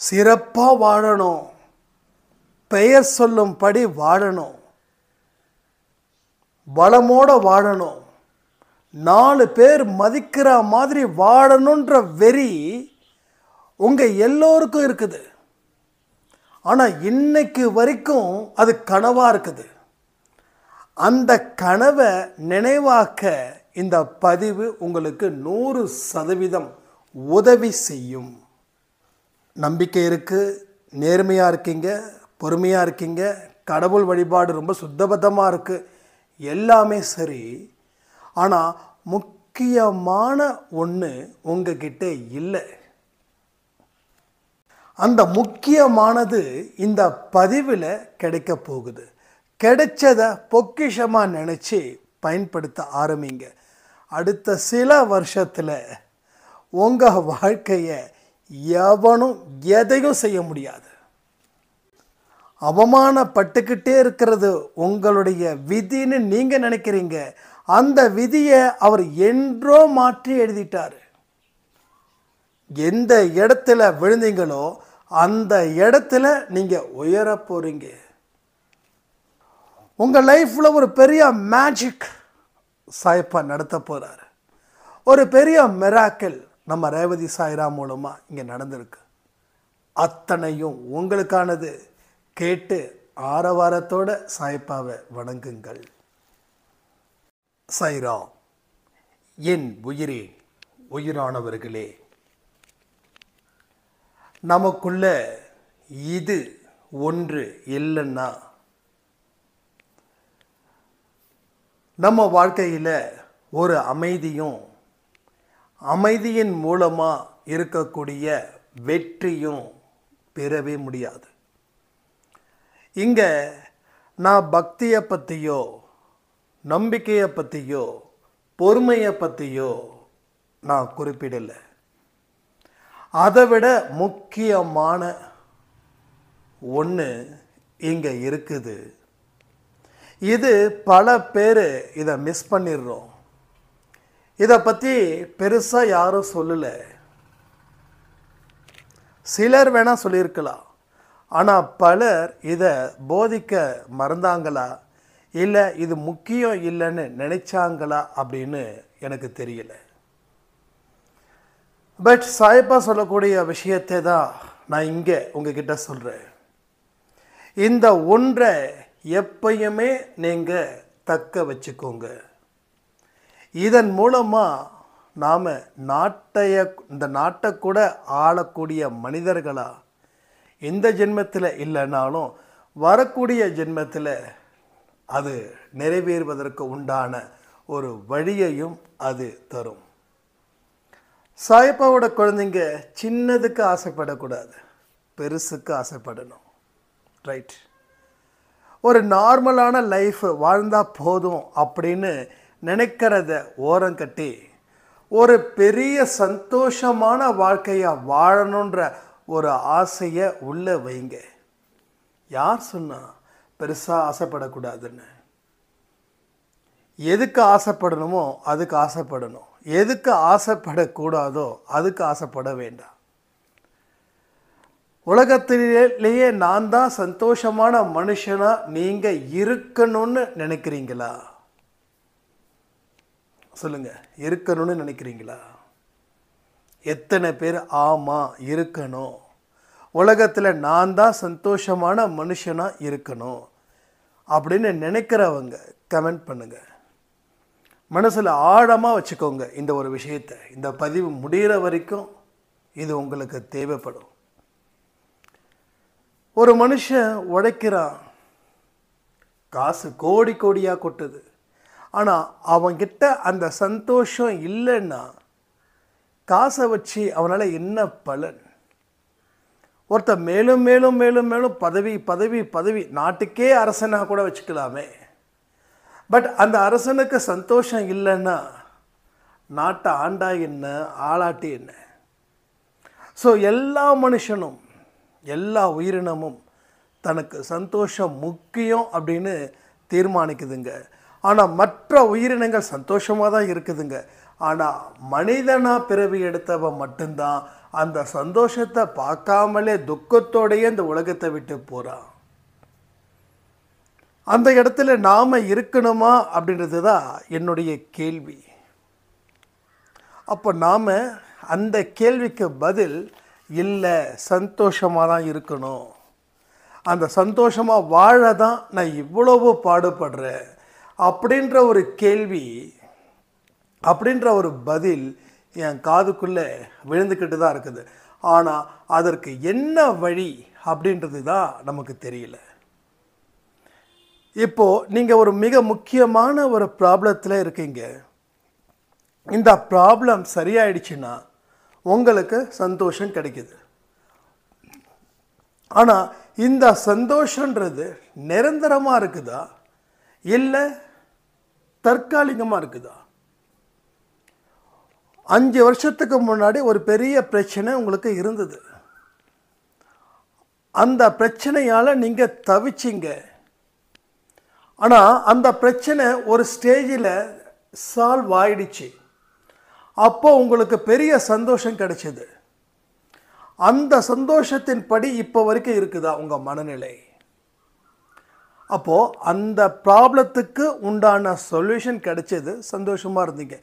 சிறப்பாக வாழணும், பெயர் சொல்லும்படி வாழணும், வளமோடு வாழணும், 4 பேர் மதிக்கிற மாதிரி வாழணுன்ற வெறி உங்கள் எல்லோருக்கும் இருக்குது. ஆனால் இன்னைக்கு வரைக்கும் அது கனவாக இருக்குது. அந்த கனவை நினைவாக்க இந்த பதிவு உங்களுக்கு 100% உதவி செய்யும். நம்பிக்கை இருக்குது, நேர்மையாக இருக்கீங்க, பொறுமையாக இருக்கீங்க, கடவுள் வழிபாடு ரொம்ப சுத்தபத்தமாக இருக்குது, எல்லாமே சரி. ஆனால் முக்கியமான ஒன்று உங்ககிட்ட இல்லை. அந்த முக்கியமானது இந்த பதிவில் கிடைக்க போகுது. கிடைச்சதை பொக்கிஷமாக நினச்சி பயன்படுத்த ஆரம்பிங்க. அடுத்த சில வருஷத்தில் உங்கள் வாழ்க்கையை எவனும் எதையும் செய்ய முடியாது. அவமானப்பட்டுக்கிட்டே இருக்கிறது உங்களுடைய விதின்னு நீங்கள் நினைக்கிறீங்க. அந்த விதியை அவர் என்றோ மாற்றி எழுதிட்டார். எந்த இடத்துல விழுந்தீங்களோ அந்த இடத்துல நீங்கள் உயர போகிறீங்க. உங்கள் லைஃப்பில் ஒரு பெரிய மேஜிக் சாயப்பா நடத்த போகிறார். ஒரு பெரிய மிராக்கிள் நம்ம ரேவதி சாய்ராம் மூலமாக இங்கே நடந்திருக்கு. அத்தனையும் உங்களுக்கானது. கேட்டு ஆரவாரத்தோட சாயப்பாவை வணங்குங்கள். சாய்ராம். என் உயிரே, உயிரானவர்களே, நமக்குள்ள இது ஒன்று இல்லைன்னா நம்ம வாழ்க்கையில் ஒரு அமைதியும், அமைதியின் மூலமாக இருக்கக்கூடிய வெற்றியும் பெறவே முடியாது. இங்கே நான் பக்தியை பற்றியோ, நம்பிக்கையை பற்றியோ, பொறுமையை பற்றியோ நான் குறிப்பிடலை. அதை விட முக்கியமான ஒன்று இங்கே இருக்குது. இது பல பேர் இதை மிஸ் பண்ணிடுறோம். இதை பற்றி பெருசாக யாரும் சொல்லலை. சிலர் வேணால் சொல்லியிருக்கலாம். ஆனால் பலர் இதை போதிக்க மறந்தாங்களா, இல்லை இது முக்கியம் இல்லைன்னு நினைச்சாங்களா அப்படின்னு எனக்கு தெரியல. பட் சாயப்பா சொல்லக்கூடிய விஷயத்தை தான் நான் இங்கே உங்ககிட்ட சொல்கிறேன். இந்த ஒன்றை எப்பயுமே நீங்கள் தக்க வச்சுக்கோங்க. இதன் மூலமாக நாம் இந்த நாட்டை கூட ஆளக்கூடிய மனிதர்களாக இந்த ஜென்மத்தில் இல்லைனாலும் வரக்கூடிய ஜென்மத்தில் அது நிறைவேறுவதற்கு உண்டான ஒரு வழியையும் அது தரும். சாயப்பாவோட குழந்தைங்க சின்னதுக்கு ஆசைப்படக்கூடாது, பெருசுக்கு ஆசைப்படணும். ரைட். ஒரு நார்மலான லைஃப் வாழ்ந்தால் போதும் அப்படின்னு நினைக்கிறத ஓரங்கட்டி ஒரு பெரிய சந்தோஷமான வாழ்க்கையை வாழணுன்ற ஒரு ஆசையை உள்ளே வைங்க. யார் சொன்னால் பெருசாக ஆசைப்படக்கூடாதுன்னு? எதுக்கு ஆசைப்படணுமோ அதுக்கு ஆசைப்படணும். எதுக்கு ஆசைப்படக்கூடாதோ அதுக்கு ஆசைப்பட வேண்டாம். உலகத்திலேயே நான் தான் சந்தோஷமான மனுஷனாக நீங்கள் இருக்கணும்னு நினைக்கிறீங்களா? சொல்லுங்கள், இருக்கணும்னு நினைக்கிறீங்களா? எத்தனை பேர் ஆமாம் இருக்கணும், உலகத்தில் நான் தான் சந்தோஷமான மனுஷனாக இருக்கணும் அப்படின்னு நினைக்கிறவங்க கமெண்ட் பண்ணுங்கள். மனசில் ஆழமாக வச்சுக்கோங்க இந்த ஒரு விஷயத்தை. இந்த பதிவு முடிகிற வரைக்கும் இது உங்களுக்கு தேவைப்படும். ஒரு மனுஷன் உழைக்கிறான், காசு கோடி கோடியாக கொட்டுது. ஆனால் அவன்கிட்ட அந்த சந்தோஷம் இல்லைன்னா காசை வச்சு அவனால் என்ன பலன்? ஒருத்தர் மேலும் மேலும் மேலும் மேலும் பதவி பதவி பதவி, நாட்டுக்கே அரசனாக கூட வச்சுக்கலாமே. பட் அந்த அரசனுக்கு சந்தோஷம் இல்லைன்னா நாட்டை ஆண்டா என்ன, ஆளாட்டி என்ன? ஸோ எல்லா மனுஷனும், எல்லா உயிரினமும் தனக்கு சந்தோஷம் முக்கியம் அப்படின்னு தீர்மானிக்குதுங்க. ஆனால் மற்ற உயிரினங்கள் சந்தோஷமாக தான் இருக்குதுங்க. ஆனால் மனிதனாக பிறவி எடுத்தவன் மட்டும்தான் அந்த சந்தோஷத்தை பார்க்காமலே துக்கத்தோடையே இந்த உலகத்தை விட்டு போகிறான். அந்த இடத்துல நாம் இருக்கணுமா அப்படின்றது தான் என்னுடைய கேள்வி. அப்போ நாம் அந்த கேள்விக்கு பதில் இல்லை, சந்தோஷமாக தான் இருக்கணும், அந்த சந்தோஷமாக வாழ தான் நான் இவ்வளவு பாடுபடுறேன் அப்படின்ற ஒரு கேள்வி, அப்படின்ற ஒரு பதில் என் காதுக்குள்ளே விழுந்துக்கிட்டு தான் இருக்குது. ஆனால் அதற்கு என்ன வழி அப்படின்றது தான் நமக்கு தெரியல. இப்போது நீங்கள் ஒரு மிக முக்கியமான ஒரு ப்ராப்ளத்தில் இருக்கீங்க. இந்த ப்ராப்ளம் சரியாயிடுச்சுன்னா உங்களுக்கு சந்தோஷம் கிடைக்குது. ஆனால் இந்த சந்தோஷன்றது நிரந்தரமாக இருக்குதா இல்லை தற்காலிகமாக இருக்குதா? 5 வருஷத்துக்கு முன்னாடி ஒரு பெரிய பிரச்சனை உங்களுக்கு இருந்தது. அந்த பிரச்சனையால் நீங்கள் தவிச்சிங்க. ஆனால் அந்த பிரச்சனை ஒரு ஸ்டேஜில் சால்வ் ஆயிடுச்சு. அப்போ உங்களுக்கு பெரிய சந்தோஷம் கிடைச்சது. அந்த சந்தோஷத்தின் படி இப்போ வரைக்கும் இருக்குதா உங்கள் மனநிலை? அப்போது அந்த ப்ராப்ளத்துக்கு உண்டான சொல்யூஷன் கிடைச்சது, சந்தோஷமாக இருந்தீங்க.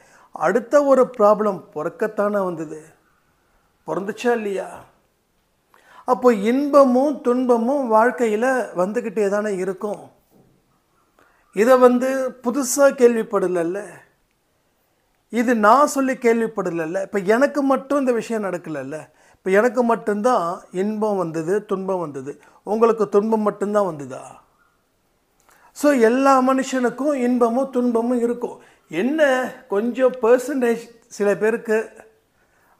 அடுத்த ஒரு ப்ராப்ளம் பிறக்கத்தானே வந்தது, பிறந்துச்சா இல்லையா? அப்போ இன்பமும் துன்பமும் வாழ்க்கையில் வந்துக்கிட்டே தானே இருக்கும். இதை புதுசாக கேள்விப்படலைல்ல, இது நான் சொல்லி கேள்விப்படலைல்ல. இப்போ எனக்கு மட்டும் இந்த விஷயம் நடக்கலைல்ல. இப்போ எனக்கு மட்டும்தான் இன்பம் வந்தது, துன்பம் வந்தது. உங்களுக்கு துன்பம் மட்டும்தான் வந்ததா? ஸோ எல்லா மனுஷனுக்கும் இன்பமும் துன்பமும் இருக்கும். என்ன கொஞ்சம் பெர்சன்டேஜ் சில பேருக்கு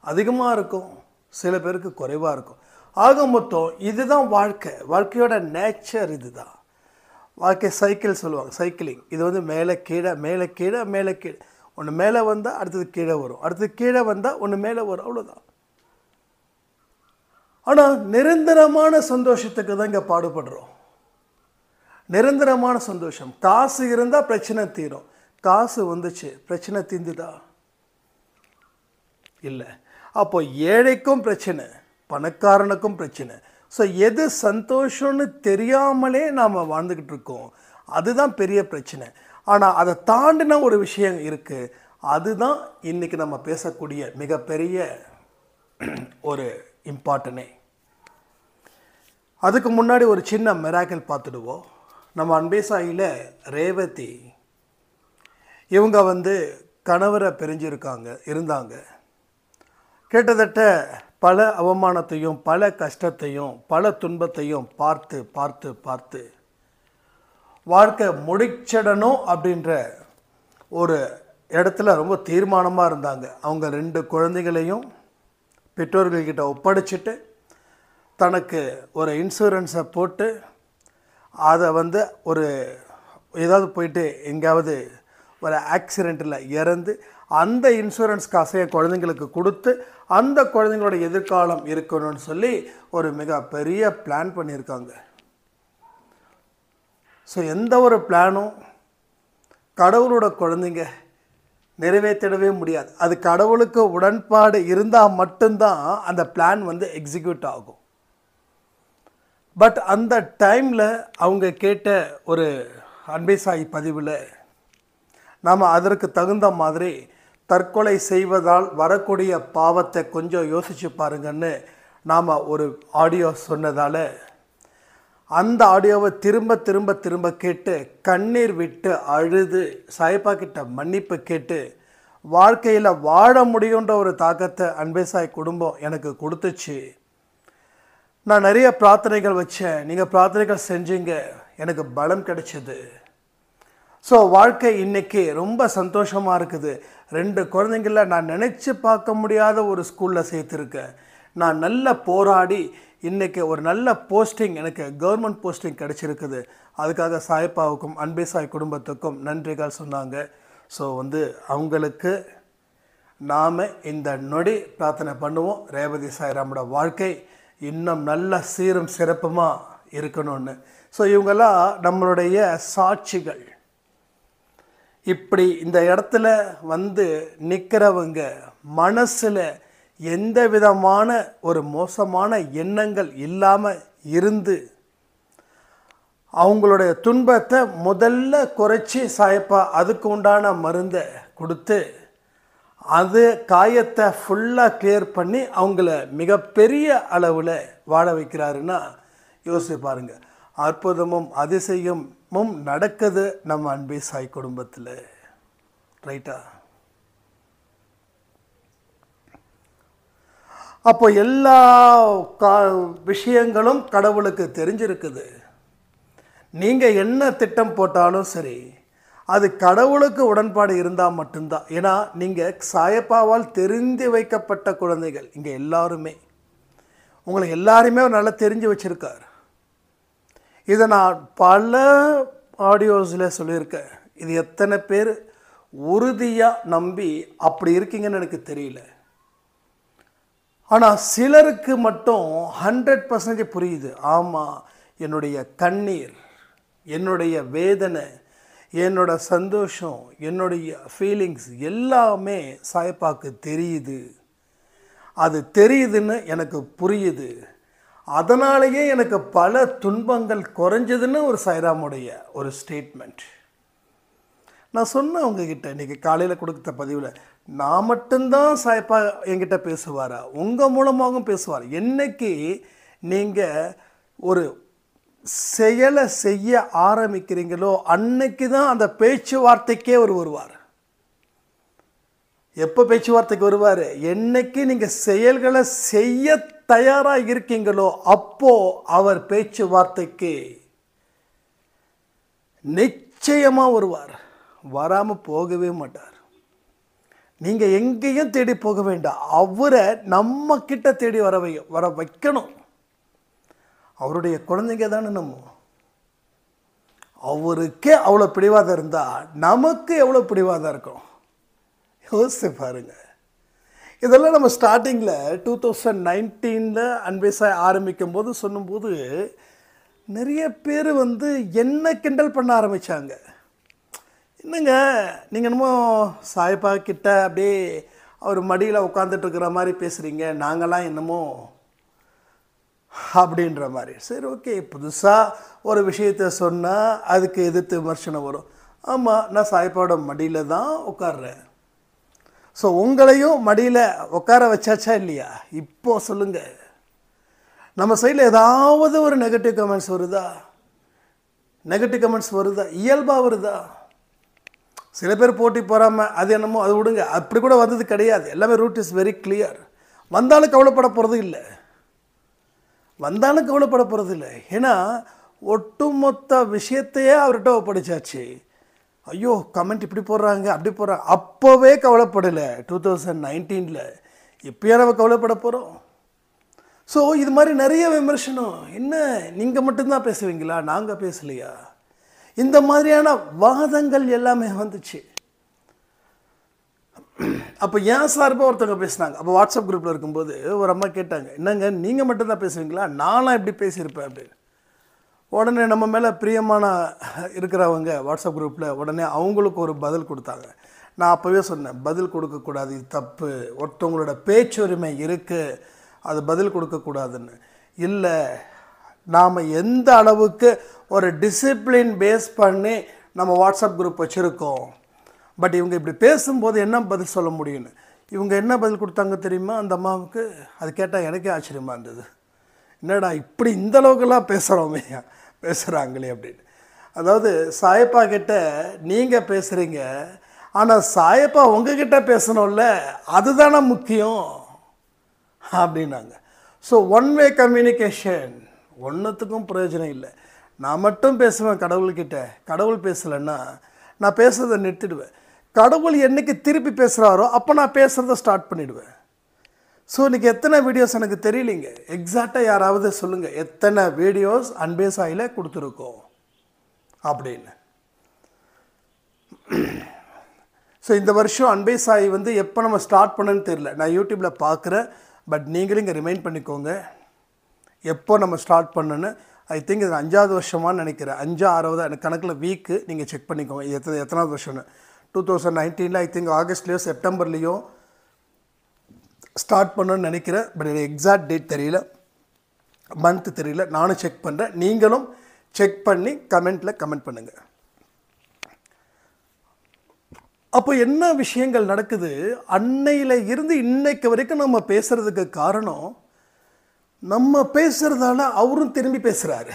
அதிகமாக இருக்கும், சில பேருக்கு குறைவாக இருக்கும். ஆக மொத்தம் இதுதான் வாழ்க்கை. வாழ்க்கையோட நேச்சர் இதுதான். வாழ்க்கை சைக்கிள் சொல்லுவாங்க, சைக்கிளிங். இது மேலே கீழே மேலே கீழே மேலே கீழே. ஒன்று மேலே வந்தால் அடுத்தது கீழே வரும், அடுத்தது கீழே வந்தால் ஒன்று மேலே வரும், அவ்வளோதான். ஆனால் நிரந்தரமான சந்தோஷத்துக்கு தான் இங்கே பாடுபடுறோம். நிரந்தரமான சந்தோஷம். காசு இருந்தால் பிரச்சனை தீரும். காசு வந்துச்சு, பிரச்சனை தீர்ந்துதா? இல்லை. அப்போ ஏழைக்கும் பிரச்சனை, பணக்காரனுக்கும் பிரச்சனை. ஸோ எது சந்தோஷம்னு தெரியாமலே நாம் வாழ்ந்துக்கிட்டு இருக்கோம், அதுதான் பெரிய பிரச்சனை. ஆனால் அதை தாண்டின ஒரு விஷயம் இருக்குது, அதுதான் இன்றைக்கி நம்ம பேசக்கூடிய மிகப்பெரிய ஒரு இம்பார்ட்டனே. அதுக்கு முன்னாடி ஒரு சின்ன மிராக்கிள் பார்த்துடுவோம். நம்ம அன்பேசாயில் ரேவதி இவங்க கணவரை இருந்தாங்க. கிட்டத்தட்ட பல அவமானத்தையும் பல கஷ்டத்தையும் பல துன்பத்தையும் பார்த்து பார்த்து பார்த்து வாழ்க்கை முடிச்சிடணும் அப்படின்ற ஒரு இடத்துல ரொம்ப தீர்மானமாக இருந்தாங்க. அவங்க 2 குழந்தைகளையும் பெற்றோர்கள்கிட்ட ஒப்படைச்சிட்டு தனக்கு ஒரு இன்சூரன்ஸை போட்டு அதை ஒரு ஏதாவது போயிட்டு எங்கேயாவது ஒரு ஆக்சிடெண்ட்டில் இறந்து அந்த இன்சூரன்ஸ் காசையை குழந்தைங்களுக்கு கொடுத்து அந்த குழந்தைங்களோட எதிர்காலம் இருக்கணும்னு சொல்லி ஒரு மிகப்பெரிய பிளான் பண்ணியிருக்காங்க. ஸோ எந்த ஒரு பிளானும் கடவுளோட குழந்தைங்க நிறைவேற்றிடவே முடியாது. அது கடவுளுக்கு உடன்பாடு இருந்தால் மட்டும்தான் அந்த பிளான் எக்ஸிக்யூட் ஆகும். பட் அந்த டைமில் அவங்க கேட்ட ஒரு அன்பேசாயி பதிவில் நாம் அதற்கு தகுந்த மாதிரி தற்கொலை செய்வதால் வரக்கூடிய பாவத்தை கொஞ்சம் யோசித்து பாருங்கன்னு நாம் ஒரு ஆடியோ சொன்னதால் அந்த ஆடியோவை திரும்ப திரும்ப திரும்ப கேட்டு கண்ணீர் விட்டு அழுது சாயப்பா கிட்ட மன்னிப்பு கேட்டு வாழ்க்கையில் வாழ முடியுன்ற ஒரு தாக்கத்தை அன்பேசாய் குடும்பம் எனக்கு கொடுத்துச்சு. நான் நிறைய பிரார்த்தனைகள் வச்சேன், நீங்கள் பிரார்த்தனைகள் செஞ்சீங்க, எனக்கு பலம் கிடைச்சது. ஸோ வாழ்க்கை இன்றைக்கி ரொம்ப சந்தோஷமாக இருக்குது. 2 குழந்தைங்கள நான் நினச்சி பார்க்க முடியாத ஒரு ஸ்கூலில் சேர்த்துருக்கேன். நான் நல்லா போராடி இன்றைக்கி ஒரு நல்ல போஸ்டிங், எனக்கு கவர்மெண்ட் போஸ்டிங் கிடச்சிருக்குது. அதுக்காக சாயப்பாவுக்கும் அன்பேசாய் குடும்பத்துக்கும் நன்றிகள் சொன்னாங்க. ஸோ அவங்களுக்கு நாம் இந்த நொடி பிரார்த்தனை பண்ணுவோம், ரேவதி சாய்ராமோட வாழ்க்கை இன்னும் நல்ல சீரும் சிறப்புமாக இருக்கணும்னு. ஸோ இவங்கெல்லாம் நம்மளுடைய சாட்சிகள். இப்படி இந்த இடத்துல நிற்கிறவங்க மனசில் எந்த விதமான ஒரு மோசமான எண்ணங்கள் இல்லாமல் இருந்து அவங்களுடைய துன்பத்தை முதல்ல குறைச்சி சாயப்பா அதுக்கு உண்டான மருந்தை கொடுத்து அது காயத்தை ஃபுல்லாக கிளியர் பண்ணி அவங்கள மிகப்பெரிய அளவில் வாழ வைக்கிறாருன்னா யோசிச்சு பாருங்க. அற்புதமும் அதிசயமும் நடக்குது நம்ம அன்பே சாய் குடும்பத்தில். ரைட்டா? அப்போ எல்லா விஷயங்களும் கடவுளுக்கு தெரிஞ்சிருக்குது. நீங்கள் என்ன திட்டம் போட்டாலும் சரி, அது கடவுளுக்கு உடன்பாடு இருந்தால் மட்டும்தான். ஏன்னா நீங்கள் சாயப்பாவால் தெரிந்து வைக்கப்பட்ட குழந்தைகள். இங்கே எல்லாருமே உங்களை எல்லாருமே நல்லா தெரிஞ்சு வச்சுருக்கார். இதை நான் பல ஆடியோஸில் சொல்லியிருக்கேன். இது எத்தனை பேர் உறுதியாக நம்பி அப்படி இருக்கீங்கன்னு எனக்கு தெரியல. ஆனால் சிலருக்கு மட்டும் 100% புரியுது. ஆமாம், என்னுடைய கண்ணீர், என்னுடைய வேதனை, என்னோட சந்தோஷம், என்னுடைய ஃபீலிங்ஸ் எல்லாமே சாயப்பாக்கு தெரியுது. அது தெரியுதுன்னு எனக்கு புரியுது. அதனாலேயே எனக்கு பல துன்பங்கள் குறைஞ்சதுன்னு ஒரு சாய்ராமுடைய ஒரு ஸ்டேட்மெண்ட். நான் சொன்னேன் உங்ககிட்ட இன்றைக்கி காலையில் கொடுத்த பதிவில், நான் மட்டும்தான் சாயப்பா என்கிட்ட பேசுவாரா? உங்கள் மூலமாகவும் பேசுவார். என்னைக்கு நீங்கள் ஒரு செயலை செய்ய ஆரம்பிக்கிறீங்களோ அன்னைக்கு தான் அந்த பேச்சுவார்த்தைக்கே வருவார். எப்போ பேச்சுவார்த்தைக்கு வருவார்? என்னைக்கு நீங்கள் செயல்களை செய்ய தயாராக இருக்கீங்களோ அப்போ அவர் பேச்சுவார்த்தைக்கு நிச்சயமாக வருவார். வராமல் போகவே மாட்டார். நீங்கள் எங்கேயும் தேடி போக வேண்டாம். அவரை நம்ம கிட்ட தேடி வர வைக்கணும். அவருடைய குழந்தைங்க தானே நம்ம. அவருக்கே அவ்வளோ பிடிவாதம் இருந்தால் நமக்கு எவ்வளோ பிடிவாதம் இருக்கும் யோசிச்சு பாருங்க. இதெல்லாம் நம்ம ஸ்டார்டிங்கில் 2019 அன்பே சாய் ஆரம்பிக்கும் போது சொல்லும்போது நிறைய பேர் என்ன கிண்டல் பண்ண ஆரம்பித்தாங்க. என்னங்க நீங்கள் என்னமோ சாயப்பா கிட்ட அப்படியே அவர் மடியில் உட்காந்துட்டு இருக்கிற மாதிரி பேசுகிறீங்க, நாங்களாம் என்னமோ அப்படின்ற மாதிரி. சரி, ஓகே, புதுசாக ஒரு விஷயத்தை சொன்னால் அதுக்கு எதிர்த்து விமர்சனம் வரும். ஆமாம், நான் சாயப்பாவோட மடியில் தான் உட்கார்றேன். ஸோ உங்களையும் மடியில் உட்கார வச்சாச்சா இல்லையா? இப்போ சொல்லுங்கள், நம்ம சைடில் ஏதாவது ஒரு நெகட்டிவ் கமெண்ட்ஸ் வருதா? நெகட்டிவ் கமெண்ட்ஸ் வருதா? இயல்பாக வருதா? சில பேர் போட்டி போகாமல் அது என்னமோ அது விடுங்க, அப்படி கூட வந்தது கிடையாது. எல்லாமே ரூட் இஸ் வெரி கிளியர். வந்தாலும் கவலைப்பட போகிறது இல்லை. ஏன்னா ஒட்டுமொத்த விஷயத்தையே அவர்கிட்ட ஒப்படைச்சாச்சு. ஐயோ, கமெண்ட் இப்படி போடுறாங்க, அப்படி போடுறாங்க. அப்போவே கவலைப்படலை 2019. இப்போயே நம்ம கவலைப்பட போகிறோம். ஸோ இது மாதிரி நிறைய விமர்சனம். என்ன நீங்கள் மட்டும்தான் பேசுவீங்களா, நாங்கள் பேசலையா? இந்த மாதிரியான வாதங்கள் எல்லாமே வந்துச்சு. அப்போ ஏன் சார்பாக ஒருத்தவங்க பேசினாங்க. அப்போ வாட்ஸ்அப் குரூப்பில் இருக்கும்போது ஒரு அம்மா கேட்டாங்க, என்னங்க நீங்கள் மட்டும்தான் பேசுவீங்களா, நானும் எப்படி பேசியிருப்பேன் அப்படின்னு. உடனே நம்ம மேலே பிரியமான இருக்கிறவங்க வாட்ஸ்அப் குரூப்பில் உடனே அவங்களுக்கு ஒரு பதில் கொடுத்தாங்க. நான் அப்போவே சொன்னேன், பதில் கொடுக்கக்கூடாது, இது தப்பு. ஒருத்தவங்களோட பேச்சுரிமை இருக்குது, அது பதில் கொடுக்கக்கூடாதுன்னு. இல்லை, நாம் எந்த அளவுக்கு ஒரு டிசிப்ளின் பேஸ் பண்ணி நம்ம வாட்ஸ்அப் குரூப் வச்சுருக்கோம். பட் இவங்க இப்படி பேசும்போது என்ன பதில் சொல்ல முடியும்னு இவங்க என்ன பதில் கொடுத்தாங்க தெரியுமா அந்த அம்மாவுக்கு? அது கேட்டால் எனக்கே ஆச்சரியமாக இருந்தது. என்னடா இப்படி இந்த அளவுக்குலாம் பேசுகிறாங்களே அப்படின்னு. அதாவது சாயப்பா கிட்ட நீங்கள் பேசுகிறீங்க, ஆனால் சாயப்பா உங்ககிட்ட பேசணும்ல, அதுதானே முக்கியம் அப்படின்னாங்க. ஸோ ஒன் வே கம்யூனிகேஷன் ஒன்றுத்துக்கும் பிரயோஜனம் இல்லை. நான் மட்டும் பேசுவேன் கடவுள்கிட்ட, கடவுள் பேசலைன்னா நான் பேசுகிறத நிறுத்திடுவேன். கடவுள் என்றைக்கு திருப்பி பேசுகிறாரோ அப்போ நான் பேசுகிறத ஸ்டார்ட் பண்ணிவிடுவேன். ஸோ இன்றைக்கி எத்தனை வீடியோஸ் எனக்கு தெரியலிங்க, எக்ஸாக்டாக யாராவது சொல்லுங்கள் எத்தனை வீடியோஸ் அன்பே சாயில் கொடுத்துருக்கோம் அப்படின்னு. ஸோ இந்த வருஷம் அன்பே சாய் எப்போ நம்ம ஸ்டார்ட் பண்ணணுன்னு தெரியல. நான் யூடியூப்பில் பார்க்குறேன், பட் நீங்களும் இங்கே ரிமைண்ட் பண்ணிக்கோங்க எப்போ நம்ம ஸ்டார்ட் பண்ணணுன்னு. ஐ திங்க் இது 5வது வருஷமானு நினைக்கிறேன், 5 6வது எனக்கு கணக்கில் வீக்கு நீங்கள் செக் பண்ணிக்கோங்க எத்தனாவது வருஷம்னு. 2019 ஐ திங்க் ஆகஸ்ட்லேயோ செப்டம்பர்லேயோ ஸ்டார்ட் பண்ணணும்னு நினைக்கிறேன். பட் எனக்கு எக்ஸாக்ட் டேட் தெரியல, மந்த் தெரியல. நானும் செக் பண்ணுறேன், நீங்களும் செக் பண்ணி கமெண்ட்டில் கமெண்ட் பண்ணுங்கள். அப்போ என்ன விஷயங்கள் நடக்குது, அன்னையில் இருந்து இன்னைக்கு வரைக்கும் நம்ம பேசுகிறதுக்கு காரணம், நம்ம பேசுகிறதால அவரும் திரும்பி பேசுகிறாரு,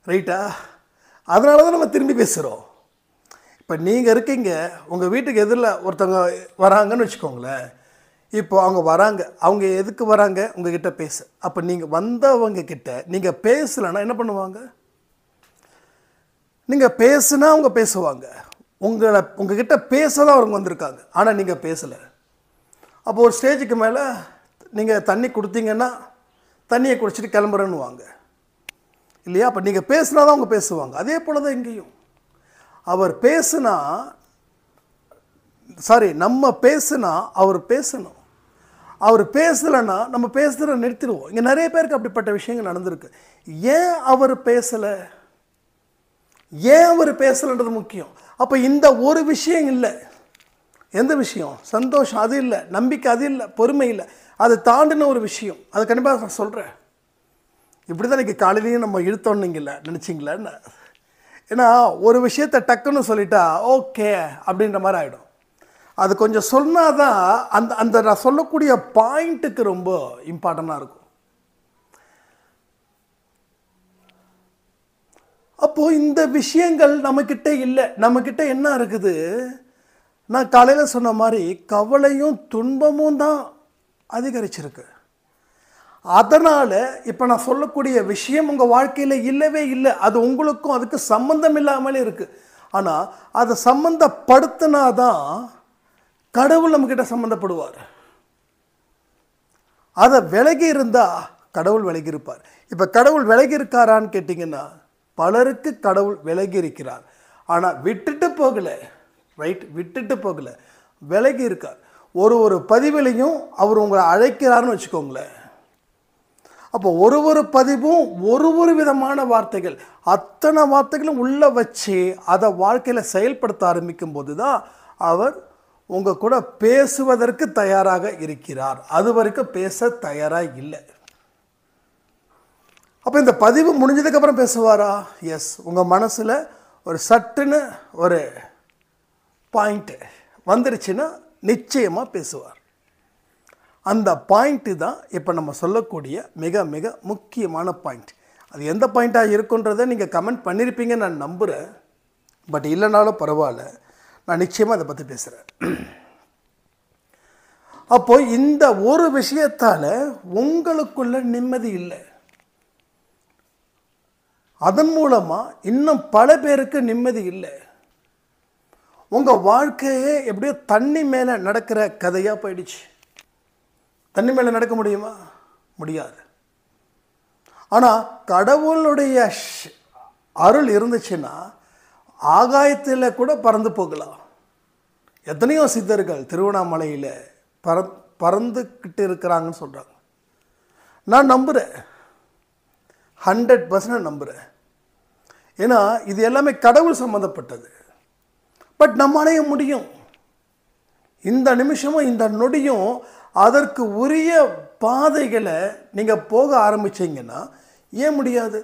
ரைட்டா? அதனால தான் நம்ம திரும்பி பேசுகிறோம். இப்போ நீங்கள் இருக்கீங்க, உங்கள் வீட்டுக்கு எதிரில் ஒருத்தவங்க வராங்கன்னு வச்சுக்கோங்களேன். இப்போ அவங்க வராங்க, அவங்க எதுக்கு வராங்க? உங்ககிட்ட பேச. அப்போ நீங்கள் வந்தவங்க கிட்ட நீங்கள் பேசலைன்னா என்ன பண்ணுவாங்க? நீங்கள் பேசுனா அவங்க பேசுவாங்க. உங்ககிட்ட பேச தான் அவங்க வந்திருக்காங்க, ஆனால் நீங்கள் பேசலை. அப்போ ஒரு ஸ்டேஜுக்கு மேலே நீங்கள் தண்ணி கொடுத்தீங்கன்னா தண்ணியை குடிச்சிட்டு கிளம்புறேன்னு வாங்க இல்லையா? அப்போ நீங்கள் பேசுனா தான் அவங்க பேசுவாங்க. அதே போல் தான் இங்கேயும் அவர் பேசுனா, நம்ம பேசுனா அவர் பேசணும். அவர் பேசலைன்னா நம்ம பேசுகிற நிறுத்திடுவோம். இங்கே நிறைய பேருக்கு அப்படிப்பட்ட விஷயங்கள் நடந்திருக்கு. ஏன் அவர் பேசலை, ஏன் அவர் பேசலைன்றது முக்கியம். அப்போ இந்த ஒரு விஷயம் இல்லை, எந்த விஷயம்? சந்தோஷம் அது இல்லை, நம்பிக்கை அது இல்லை, பொறுமை இல்லை, அதை தாண்டின ஒரு விஷயம். அது கண்டிப்பாக நான் சொல்கிறேன். இப்படி தான் இன்றைக்கி காலையிலையும் நம்ம இழுத்தோன்னிங்கல்ல, நினச்சிங்களேன்னு. ஏன்னா ஒரு விஷயத்தை டக்குன்னு சொல்லிட்டா ஓகே அப்படின்ற மாதிரி ஆகிடும். அது கொஞ்சம் சொன்னால் தான் அந்த நான் சொல்லக்கூடிய பாயிண்ட்டுக்கு ரொம்ப இம்பார்ட்டண்ட்டாக இருக்கும். அப்போது இந்த விஷயங்கள் நம்மக்கிட்ட இல்லை. நம்மக்கிட்ட என்ன இருக்குது? நான் காலையில் சொன்ன மாதிரி கவலையும் துன்பமும் தான் அதிகரிச்சிருக்கு. அதனால் இப்போ நான் சொல்லக்கூடிய விஷயம் உங்கள் வாழ்க்கையில் இல்லவே இல்லை. அது உங்களுக்கும் அதுக்கு சம்மந்தம் இல்லாமலே இருக்குது. ஆனால் அதை சம்மந்தப்படுத்தினாதான் கடவுள் நம்மக்கிட்ட சம்மந்தப்படுவார். அதை விலகி இருந்தால் கடவுள் விலகி இருப்பார். இப்போ கடவுள் விலகி இருக்காரான்னு கேட்டிங்கன்னா, பலருக்கு கடவுள் விலகி இருக்கிறார். ஆனால் விட்டுட்டு போகலை, ரைட்? விட்டுட்டு போகலை, விலகி இருக்கார். ஒரு பதிவிலையும் அவர் உங்களை அழைக்கிறாருன்னு வச்சுக்கோங்களேன். அப்போ ஒரு பதிவும் ஒரு விதமான வார்த்தைகள், அத்தனை வார்த்தைகளும் உள்ளே வச்சு அதை வாழ்க்கையில் செயல்படுத்த ஆரம்பிக்கும் போது தான் அவர் உங்கள் கூட பேசுவதற்கு தயாராக இருக்கிறார். அது வரைக்கும் பேச தயாராக இல்லை. அப்போ இந்த பதிவு முடிஞ்சதுக்கப்புறம் பேசுவாரா? எஸ். உங்கள் மனசில் ஒரு சட்டுன்னு ஒரு பாயிண்ட்டு வந்துருச்சுன்னா நிச்சயமாக பேசுவார். அந்த பாயிண்ட்டு தான் இப்போ நம்ம சொல்லக்கூடிய மிக மிக முக்கியமான பாயிண்ட். அது எந்த பாயிண்ட்டாக இருக்குன்றதை நீங்கள் கமெண்ட் பண்ணியிருப்பீங்கன்னு நான் நம்புகிறேன். பட் இல்லைனாலும் பரவாயில்ல, நான் நிச்சயமாக அதை பற்றி பேசுகிறேன். அப்போது இந்த ஒரு விஷயத்தால் உங்களுக்குள்ள நிம்மதி இல்லை. அதன் மூலமாக இன்னும் பல பேருக்கு நிம்மதி இல்லை. உங்கள் வாழ்க்கையே எப்படியோ தண்ணி மேலே நடக்கிற கதையாக போயிடுச்சு. தண்ணி மேலே நடக்க முடியுமா? முடியாது. ஆனால் கடவுளுடைய அருள் இருந்துச்சுன்னா ஆகாயத்தில் கூட பறந்து போகலாம். எத்தனையோ சித்தர்கள் திருவண்ணாமலையில் பறந்துக்கிட்டு இருக்கிறாங்கன்னு சொல்கிறாங்க. நான் நம்புகிறேன், 100% நம்புகிறேன். ஏன்னா இது எல்லாமே கடவுள் சம்மந்தப்பட்டது. பட் நம்ம அடைய முடியும். இந்த நிமிஷமும் இந்த நொடியும் அதற்கு உரிய பாதைகளை நீங்கள் போக ஆரம்பிச்சிங்கன்னா ஏன் முடியாது?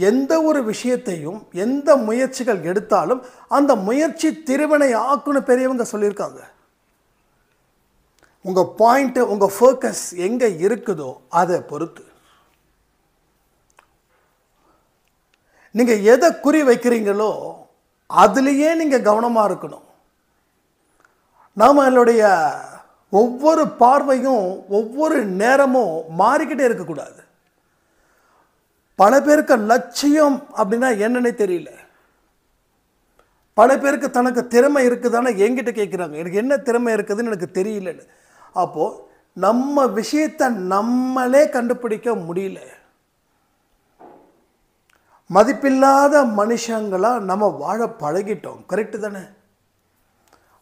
எந்த ஒரு விஷயத்தையும் எந்த முயற்சிகள் எடுத்தாலும் அந்த முயற்சி திருவினை ஆக்குன்னு பெரியவங்க சொல்லியிருக்காங்க. உங்கள் பாயிண்ட்டு, உங்கள் ஃபோக்கஸ் எங்கே இருக்குதோ அதை பொறுத்து நீங்கள் எதை குறி வைக்கிறீங்களோ அதுலேயே நீங்கள் கவனமாக இருக்கணும். நாம் என்னுடைய ஒவ்வொரு பார்வையும் ஒவ்வொரு நேரமும் மாறிக்கிட்டே இருக்கக்கூடாது. பல பேருக்கு லட்சியம் அப்படின்னா என்னன்னே தெரியல. பல பேருக்கு தனக்கு திறமை இருக்குதானே என்கிட்ட கேட்குறாங்க, எனக்கு என்ன திறமை இருக்குதுன்னு எனக்கு தெரியலன்னு. அப்போது நம்ம விஷயத்தை நம்மளே கண்டுபிடிக்க முடியல. மதிப்பில்லாத மனுஷங்களாக நம்ம வாழ பழகிட்டோம். கரெக்டு தானே?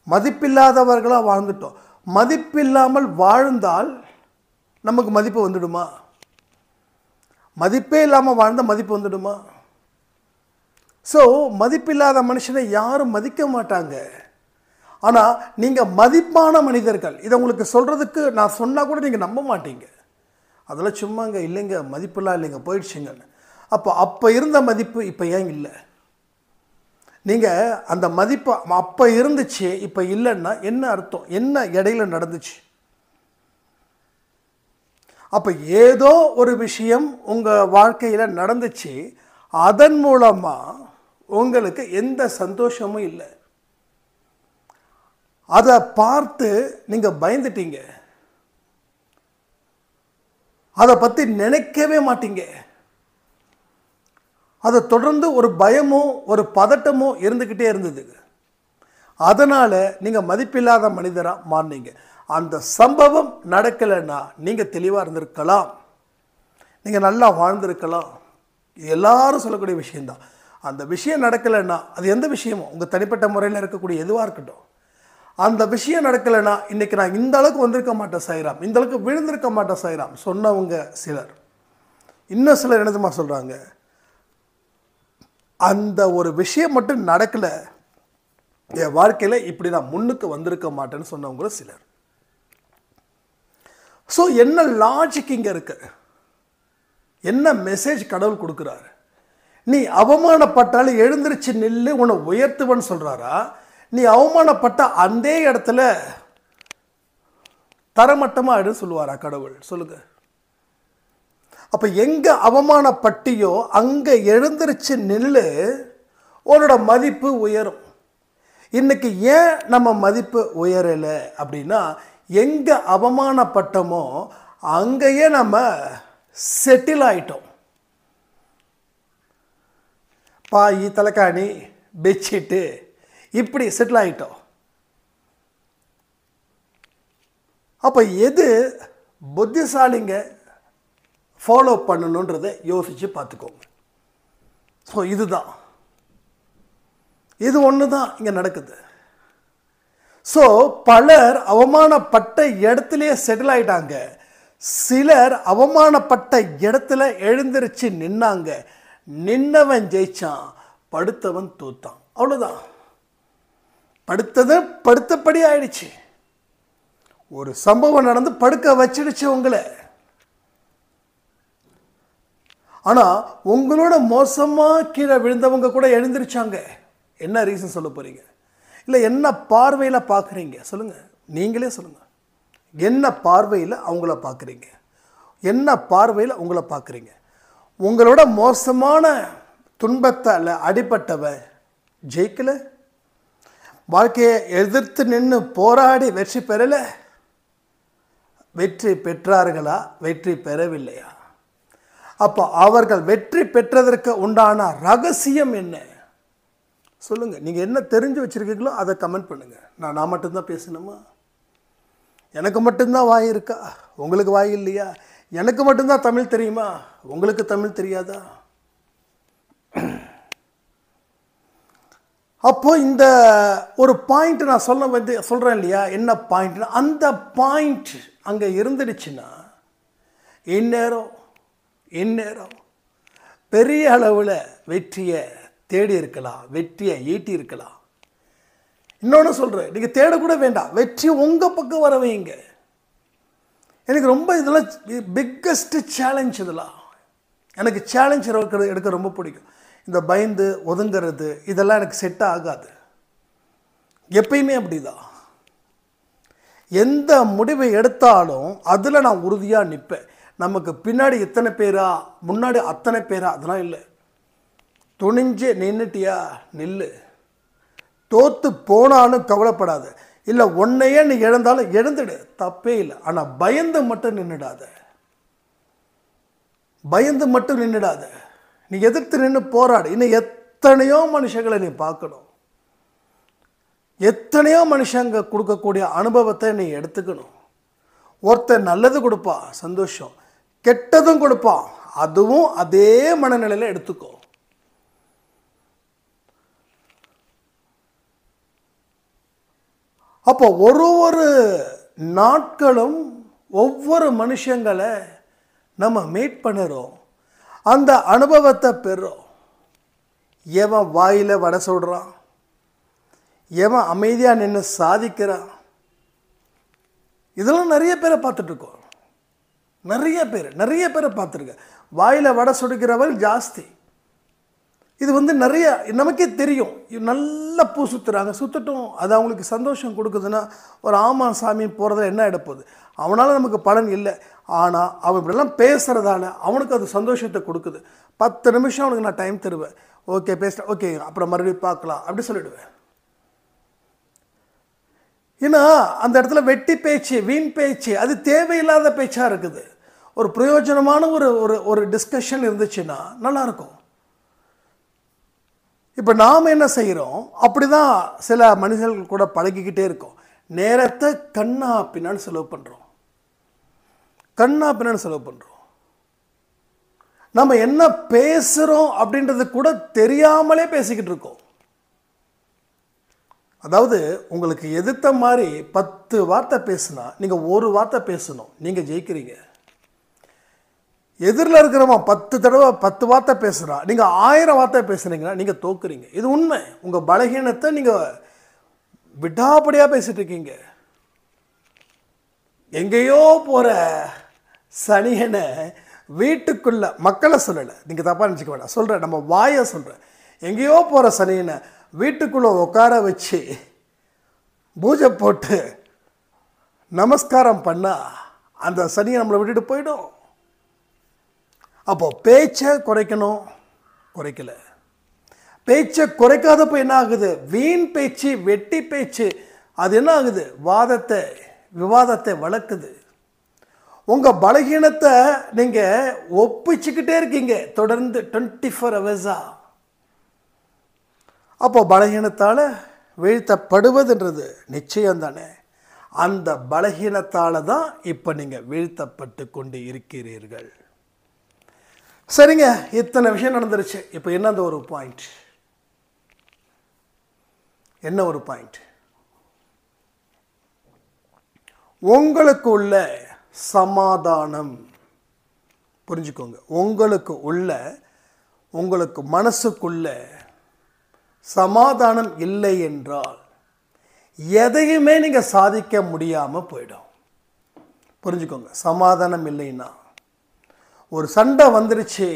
மதிப்பில்லாதவர்களாக வாழ்ந்துட்டோம். மதிப்பில்லாமல் வாழ்ந்தால் நமக்கு மதிப்பு வந்துடுமா? மதிப்பே இல்லாமல் வாழ்ந்தால் மதிப்பு வந்துடுமா? ஸோ மதிப்பில்லாத மனுஷனை யாரும் மதிக்க மாட்டாங்க. ஆனால் நீங்கள் மதிப்பான மனிதர்கள், இதை உங்களுக்கு சொல்கிறதுக்கு நான் சொன்னால் கூட நீங்கள் நம்ப மாட்டீங்க. அதெல்லாம் சும்மாங்க, இல்லைங்க மதிப்பெல்லாம் இல்லைங்க போயிடுச்சுங்கன்னு. அப்போ இருந்த மதிப்பு இப்போ ஏன் இல்லை? நீங்கள் அந்த மதிப்பு அப்போ இருந்துச்சு இப்போ இல்லைன்னா என்ன அர்த்தம்? என்ன இடையில நடந்துச்சு? அப்போ ஏதோ ஒரு விஷயம் உங்கள் வாழ்க்கையில் நடந்துச்சு, அதன் மூலமாக உங்களுக்கு எந்த சந்தோஷமும் இல்லை. அதை பார்த்து நீங்கள் பயந்துட்டீங்க, அதை பற்றி நினைக்கவே மாட்டீங்க. அதை தொடர்ந்து ஒரு பயமோ ஒரு பதட்டமோ இருந்துக்கிட்டே இருந்தது. அதனால் நீங்கள் மதிப்பில்லாத மனிதராக மாறினீங்க. அந்த சம்பவம் நடக்கலைன்னா நீங்கள் தெளிவாக இருந்திருக்கலாம், நீங்கள் நல்லா வாழ்ந்திருக்கலாம். எல்லாரும் சொல்லக்கூடிய விஷயந்தான். அந்த விஷயம் நடக்கலைன்னா, அது எந்த விஷயமோ உங்கள் தனிப்பட்ட முறையில் இருக்கக்கூடிய எதுவாக இருக்கட்டும், அந்த விஷயம் நடக்கலைன்னா இன்றைக்கி நான் இந்த அளவுக்கு வந்திருக்க மாட்டேன் சாய்ராம், இந்த அளவுக்கு விழுந்திருக்க மாட்டேன் சாய்ராம் சொன்னவங்க சிலர். இன்னும் சிலர் என்னதுமா சொல்கிறாங்க, அந்த ஒரு விஷயம் மட்டும் நடக்கலை, என் வாழ்க்கையில் இப்படி நான் முன்னுக்கு வந்திருக்க மாட்டேன்னு சொன்னவங்க சிலர். ஸோ என்ன லாஜிக் இங்கே இருக்கு? என்ன மெசேஜ் கடவுள் கொடுக்குறாரு? நீ அவமானப்பட்டாலும் எழுந்திருச்சு நில்லு, உன்னை உயர்த்துவன்னு சொல்கிறாரா? நீ அவமானப்பட்ட அந்த இடத்துல தரமட்டமாக ஆயிடுன்னு சொல்லுவாரா கடவுள்? சொல்லுங்க. அப்போ எங்கே அவமானப்பட்டியோ அங்கே எழுந்திருச்சு நில்லு, உன்னோட மதிப்பு உயரும். இன்னைக்கு ஏன் நம்ம மதிப்பு உயரலை அப்படின்னா, எங்கே அவமானப்பட்டமோ அங்கேயே நம்ம செட்டில் ஆயிட்டோம். பாய், தலைக்காணி, பெட்ஷீட்டு இப்படி செட்டில் ஆகிட்டோம். அப்போ எது புத்திசாலிங்க ஃபாலோ பண்ணணுன்றதை யோசித்து பார்த்துக்கோங்க. ஸோ இதுதான், இது ஒன்று தான் இங்கே நடக்குது. ஸோ பலர் அவமானப்பட்ட இடத்துலையே செட்டில் ஆகிட்டாங்க, சிலர் அவமானப்பட்ட இடத்துல எழுந்திருச்சு நின்னாங்க. நின்னவன் ஜெயிச்சான், படுத்தவன் தோத்தான். அவ்வளோதான். படுத்தது படுத்தபடி ஆயிடுச்சு. ஒரு சம்பவம் நடந்து படுக்க வச்சிடுச்சு உங்களை. ஆனால் உங்களோட மோசமாக கீழே விழுந்தவங்க கூட எழுந்திருச்சாங்க. என்ன ரீசன் சொல்ல போகிறீங்க? இல்லை என்ன பார்வையில் பார்க்குறீங்க? சொல்லுங்கள், நீங்களே சொல்லுங்கள். என்ன பார்வையில் அவங்கள பார்க்குறீங்க? என்ன பார்வையில் உங்களை பார்க்குறீங்க? உங்களோட மோசமான துன்பத்தால் அடிபட்டவன் ஜெயிக்கலை, வாழ்க்கையை எதிர்த்து நின்று போராடி வெற்றி பெறலை. வெற்றி பெற்றார்களா, வெற்றி பெறவில்லையா? அப்போ அவர்கள் வெற்றி பெற்றதற்கு உண்டான ரகசியம் என்ன? சொல்லுங்கள். நீங்கள் என்ன தெரிஞ்சு வச்சுருக்கீங்களோ அதை கமெண்ட் பண்ணுங்கள். நான் மட்டும்தான் பேசணுமா? எனக்கு மட்டும்தான் வாய் இருக்கா? உங்களுக்கு வாய் இல்லையா? எனக்கு மட்டும்தான் தமிழ் தெரியுமா? உங்களுக்கு தமிழ் தெரியாதா? அப்போ இந்த ஒரு பாயிண்ட் நான் சொல்கிறேன் இல்லையா, என்ன பாயிண்ட்? அந்த பாயிண்ட் அங்கே இருந்துடுச்சுன்னா இந்நேரம் பெரிய அளவில் வெற்றியை தேடி இருக்கலாம், வெற்றியை ஈட்டி இருக்கலாம். இன்னொன்று சொல்கிறேன், நீங்கள் தேடக்கூட வேண்டாம், வெற்றி உங்கள் பக்கம் வர வைங்க. எனக்கு ரொம்ப இதெல்லாம் பிக்கஸ்ட் சேலஞ்ச். இதெல்லாம் எனக்கு சேலஞ்ச் எடுக்க ரொம்ப பிடிக்கும். இந்த பயந்து ஒதுங்கிறது இதெல்லாம் எனக்கு செட் ஆகாது. எப்பயுமே அப்படிதான். எந்த முடிவை எடுத்தாலும் அதில் நான் உறுதியாக நிற்பேன். நமக்கு பின்னாடி இத்தனை பேரா, முன்னாடி அத்தனை பேரா, அதெல்லாம் இல்லை. துணிஞ்சு நின்றுட்டியா நில்லு. தோற்று போனாலும் கவலைப்படாத. இல்லை ஒன்றையே நீ இழந்தாலும் எழுந்துடு, தப்பே இல்லை. ஆனால் பயந்து மட்டும் நின்றுடாத. பயந்து மட்டும் நின்றுடாத. நீ எதிர்த்து நின்று போராடு. இன்னும் எத்தனையோ மனுஷங்களை நீ பார்க்கணும். எத்தனையோ மனுஷங்க கொடுக்கக்கூடிய அனுபவத்தை நீ எடுத்துக்கணும். ஒருத்தர் நல்லது கொடுப்பா, சந்தோஷம். கெட்டதும் கொடுப்பான், அதுவும் அதே மனநிலையில் எடுத்துக்கோ. அப்போ ஒரு நாட்களும் ஒவ்வொரு மனுஷங்களை நம்ம மீட் பண்ணுறோம், அந்த அனுபவத்தை பெறுறோம். எவன் வாயில் வடை சொல்கிறான், எவன் அமைதியாக நின்று சாதிக்கிறான். இதெல்லாம் நிறைய பேரை பார்த்துட்ருக்கோம். நிறைய பேரை பார்த்துருக்கேன். வாயில் வடை சுடுக்கிறவள் ஜாஸ்தி. இது நிறைய நமக்கே தெரியும். நல்லா பூ சுற்றுறாங்க, சுற்றட்டும். அது அவங்களுக்கு சந்தோஷம் கொடுக்குதுன்னா ஒரு ஆமாம் சாமி போகிறதுல என்ன எடுப்போகுது? அவனால் நமக்கு பலன் இல்லை. ஆனால் அவன் இப்படிலாம் பேசுகிறதால அவனுக்கு அது சந்தோஷத்தை கொடுக்குது. 10 நிமிஷம் அவனுக்கு நான் டைம் தருவேன். ஓகே பேசுகிறேன், ஓகே அப்புறம் மறுபடியும் பார்க்கலாம் அப்படி சொல்லிவிடுவேன். ஏன்னா அந்த இடத்துல வெட்டி பேச்சு, வீண் பேச்சு, அது தேவையில்லாத பேச்சாக இருக்குது. ஒரு பிரயோஜனமான ஒரு டிஸ்கஷன் இருந்துச்சுன்னா நல்லாயிருக்கும். இப்போ நாம் என்ன செய்கிறோம், அப்படி தான் சில மனிதர்கள் கூட பழகிக்கிட்டே இருக்கோம். நேரத்தை கண்ணா பின்னான்னு செலவு பண்ணுறோம். நம்ம என்ன பேசுகிறோம் அப்படின்றது கூட தெரியாமலே பேசிக்கிட்டு இருக்கோம். அதாவது உங்களுக்கு எதிர்த்த மாதிரி 10 வார்த்தை பேசுனா நீங்கள் ஒரு வார்த்தை பேசணும், நீங்கள் ஜெயிக்கிறீங்க. எதிரில் இருக்கிறவன் 10 தடவை 10 வார்த்தை பேசுகிறான், நீங்கள் 1000 வார்த்தை பேசுகிறீங்கன்னா நீங்கள் தோக்குறீங்க. இது உண்மை. உங்கள் பலகீனத்தை நீங்கள் விடாப்படியாக பேசிகிட்டு இருக்கீங்க. எங்கேயோ போகிற சனியனை வீட்டுக்குள்ள, மக்களை சொல்லலை, நீங்கள் தப்பாக நினச்சிக்க வேண்டாம், சொல்கிறேன், நம்ம வாயை சொல்கிறேன். எங்கேயோ போகிற சனியனை வீட்டுக்குள்ளே உட்கார வச்சு பூஜை போட்டு நமஸ்காரம் பண்ணால் அந்த சனியை நம்மளை விட்டுட்டு போயிடும். அப்போது பேச்சை குறைக்கணும், குறைக்கல. பேச்சை குறைக்காதப்போ என்ன ஆகுது? வீண் பேச்சு, வெட்டி பேச்சு, அது என்ன ஆகுது? விவாதத்தை வளர்க்குது. உங்கள் பலகீனத்தை நீங்கள் ஒப்பிச்சுக்கிட்டே இருக்கீங்க தொடர்ந்து 24 ஹவர்ஸா. அப்போ பலகீனத்தால் வீழ்த்தப்படுவதுன்றது நிச்சயம் தானே. அந்த பலகீனத்தால் தான் இப்போ நீங்கள் வீழ்த்தப்பட்டு கொண்டு இருக்கிறீர்கள். சரிங்க, இத்தனை விஷயம் நடந்துருச்சு. இப்போ என்ன அந்த ஒரு பாயிண்ட்? என்ன ஒரு பாயிண்ட்? உங்களுக்கு உள்ள சமாதானம், புரிஞ்சுக்கோங்க, உங்களுக்கு மனசுக்குள்ள சமாதானம் இல்லை என்றால் எதையுமே நீங்கள் சாதிக்க முடியாமல் போயிடும். புரிஞ்சுக்கோங்க, சமாதானம் இல்லைன்னா, ஒரு சண்டை வந்துருச்சு,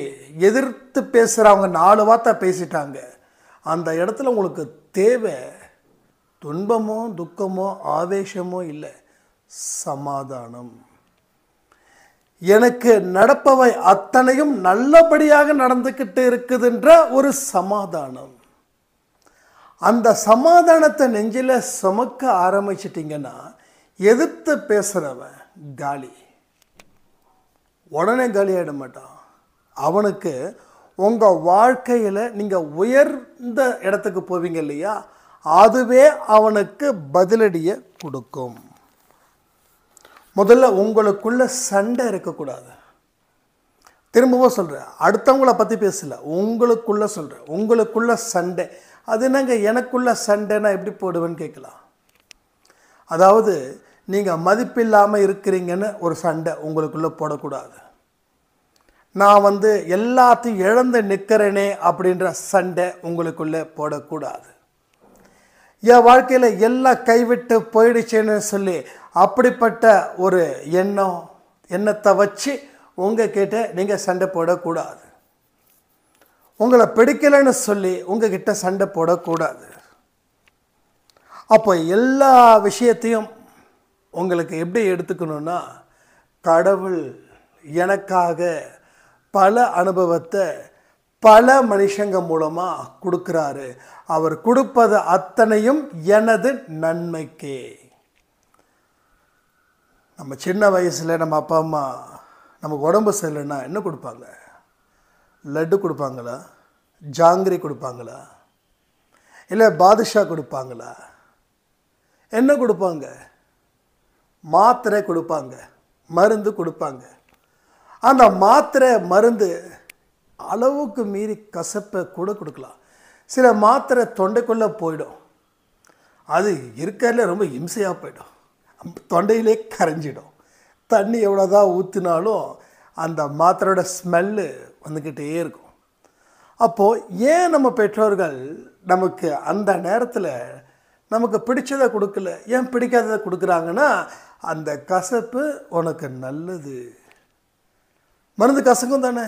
எதிர்த்து பேசுகிறவங்க 4 வார்த்தை பேசிட்டாங்க, அந்த இடத்துல உங்களுக்கு தேவை துன்பமோ துக்கமோ ஆவேசமோ இல்லை, சமாதானம். எனக்கு நடப்பவை அத்தனையும் நல்லபடியாக நடந்துக்கிட்டு இருக்குதுன்ற ஒரு சமாதானம். அந்த சமாதானத்தை நெஞ்சில் சுமக்க ஆரம்பிச்சிட்டிங்கன்னா எதிர்த்து பேசுகிறவன் காலி, உடனே காலி ஆகிட மாட்டான். அவனுக்கு உங்கள் வாழ்க்கையில் நீங்கள் உயர்ந்த இடத்துக்கு போவீங்க இல்லையா, அதுவே அவனுக்கு பதிலடியை கொடுக்கும். முதல்ல உங்களுக்குள்ள சண்டை இருக்கக்கூடாது. திரும்பவும் சொல்கிறேன், அடுத்தவங்கள பற்றி பேசல, உங்களுக்குள்ள சொல்கிறேன். உங்களுக்குள்ள சண்டை, அது என்னங்க எனக்குள்ள சண்டைனா எப்படி போடுவேன்னு கேட்கலாம். அதாவது நீங்கள் மதிப்பில்லாமல் இருக்கிறீங்கன்னு ஒரு சண்டை உங்களுக்குள்ளே போடக்கூடாது. நான் எல்லாத்தையும் இழந்து நிற்கிறேனே அப்படின்ற சண்டை உங்களுக்குள்ளே போடக்கூடாது. என் வாழ்க்கையில் எல்லாம் கைவிட்டு போயிடுச்சேன்னு சொல்லி அப்படிப்பட்ட ஒரு எண்ணத்தை வச்சு உங்ககிட்ட நீங்கள் சண்டை போடக்கூடாது. உங்களை பிடிக்கலைன்னு சொல்லி உங்ககிட்ட சண்டை போடக்கூடாது. அப்போ எல்லா விஷயத்தையும் உங்களுக்கு எப்படி எடுத்துக்கணுன்னா, கடவுள் எனக்காக பல அனுபவத்தை பல மனுஷங்க மூலமாக கொடுக்குறாரு. அவர் கொடுப்பது அத்தனையும் எனது நன்மைக்கே. நம்ம சின்ன வயசில் நம்ம அப்பா அம்மா நமக்கு உடம்பு சரியில்லைன்னா என்ன கொடுப்பாங்க? லட்டு கொடுப்பாங்களா? ஜாங்கிரி கொடுப்பாங்களா? இல்லை பாதுஷா கொடுப்பாங்களா? என்ன கொடுப்பாங்க? மாத்திரை கொடுப்பாங்க, மருந்து கொடுப்பாங்க. அந்த மாத்திரை மருந்து அளவுக்கு மீறி கசப்பை கூட கொடுக்கலாம். சில மாத்திரை தொண்டைக்குள்ளே போயிடும், அது இருக்கிறதுல ரொம்ப இம்சையாக போயிடும், தொண்டையிலே கரைஞ்சிடும். தண்ணி எவ்வளோதான் ஊற்றினாலும் அந்த மாத்திரையோட ஸ்மெல்லு வந்துக்கிட்டே இருக்கும். அப்போது ஏன் நம்ம பெற்றோர்கள் நமக்கு அந்த நேரத்தில் நமக்கு பிடிச்சதை கொடுக்கல, ஏன் பிடிக்காததை கொடுக்குறாங்கன்னா அந்த கசப்பு உனக்கு நல்லது. மருந்து கசக்கும் தானே.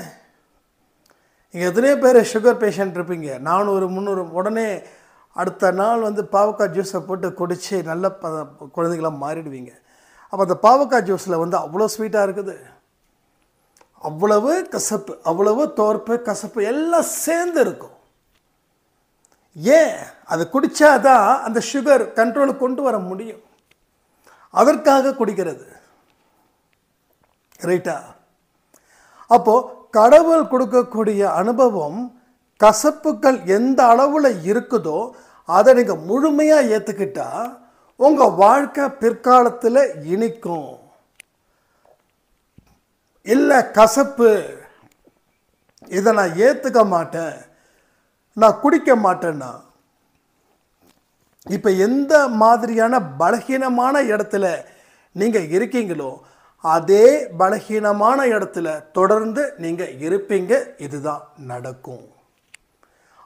இங்கே எத்தனையோ பேர் சுகர் பேஷண்ட் இருப்பீங்க, 400 300, உடனே அடுத்த நாள் வந்து பாவக்காய் ஜூஸை போட்டு குடித்து நல்ல குழந்தைங்களாம் மாறிடுவீங்க. அப்போ அந்த பாவக்காய் ஜூஸில் வந்து அவ்வளோ ஸ்வீட்டாக இருக்குது, அவ்வளவு கசப்பு, அவ்வளவு தோற்பு கசப்பு எல்லாம் சேர்ந்து இருக்கும். ஏன்? அது குடித்தாதான் அந்த சுகர் கண்ட்ரோலுக்கு கொண்டு வர முடியும், அதற்காக குடிக்கிறது. ரைட்டா? அப்போது கடவுள் கொடுக்கக்கூடிய அனுபவம் கசப்புக்கள் எந்த அளவில் இருக்குதோ அதை நீங்கள் முழுமையாக ஏற்றுக்கிட்டா உங்கள் வாழ்க்கை பிற்காலத்தில் இனிக்கும். இல்லை கசப்பு, இதை நான் ஏற்றுக்க மாட்டேன், நான் குடிக்க மாட்டேன்னா, இப்போ எந்த மாதிரியான பலகீனமான இடத்துல நீங்கள் இருக்கீங்களோ அதே பலகீனமான இடத்துல தொடர்ந்து நீங்கள் இருப்பீங்க. இதுதான் நடக்கும்.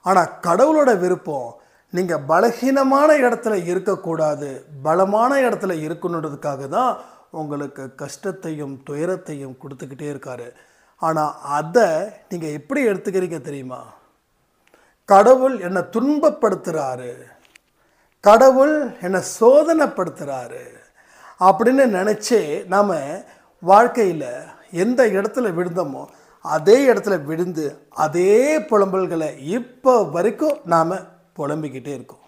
ஆனால் கடவுளோட விருப்பம் நீங்கள் பலகீனமான இடத்துல இருக்கக்கூடாது, பலமான இடத்துல இருக்கணுன்றதுக்காக தான் உங்களுக்கு கஷ்டத்தையும் துயரத்தையும் கொடுத்துக்கிட்டே இருக்காரு. ஆனால் அதை நீங்கள் எப்படி எடுத்துக்கிறீங்க தெரியுமா? கடவுள் என்னை துன்பப்படுத்துகிறாரு, கடவுள் என்னை சோதனைப்படுத்துகிறாரு அப்படின்னு நினச்சே நாம் வாழ்க்கையில் எந்த இடத்துல விழுந்தோமோ அதே இடத்துல விழுந்து அதே புலம்பல்களை இப்போ வரைக்கும் நாம் புலம்பிக்கிட்டே இருக்கோம்.